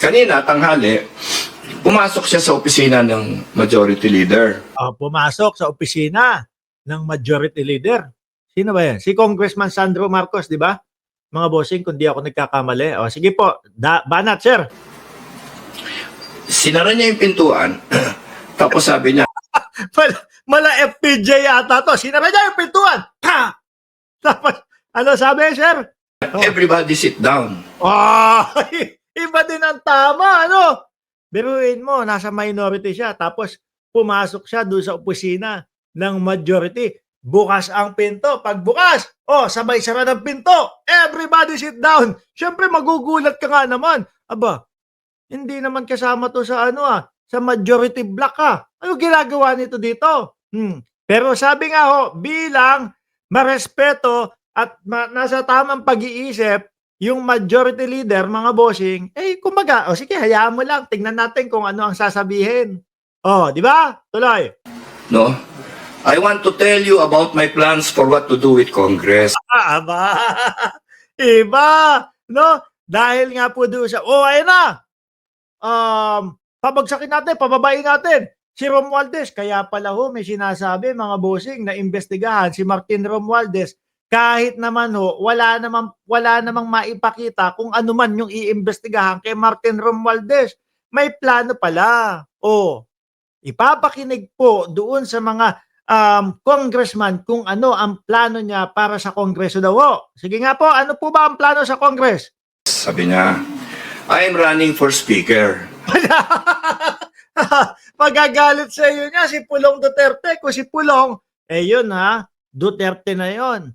kanina, tanghali, pumasok siya sa opisina ng majority leader. Pumasok sa opisina ng majority leader. Sino ba yan? Si Congressman Sandro Marcos, di ba? Mga bossing, kung di ako nagkakamali. Sige po, banat, sir. Sinara niya yung pintuan, tapos sabi niya, Mala FPJ yata to. Sinara niya yung pintuan. Ha! Tapos, ano sabi, sir? everybody sit down. Iba din ang tama, ano? Biruin mo, nasa minority siya. Tapos, pumasok siya doon sa opisina ng majority. Bukas ang pinto. Pag bukas, sabay sara ng pinto. Everybody sit down. Siyempre, magugulat ka nga naman. Aba, hindi naman kasama to sa sa majority block Ano ginagawa nito dito? Pero sabi nga bilang marespeto at nasa tamang pag-iisip, yung majority leader, mga bossing, kumbaga, sige, hayaan mo lang. Tingnan natin kung ano ang sasabihin. Di ba? Tuloy. No? I want to tell you about my plans for what to do with Congress. Aba, iba, no? Dahil nga po doon sa, ayun na, pabagsakin natin, pababain natin, si Romualdez. Kaya pala may sinasabi, mga bossing, na investigahan si Martin Romualdez, kahit naman wala namang maipakita kung ano man yung iimbestigahan kay Martin Romualdez. May plano pala. Ipapakinig po doon sa mga congressman kung ano ang plano niya para sa Kongreso daw. Sige nga po, ano po ba ang plano sa Congress? Sabi niya, I am running for speaker. Magagalit sa iyo niya si Pulong Duterte. Kung si Pulong, yun Duterte na yon.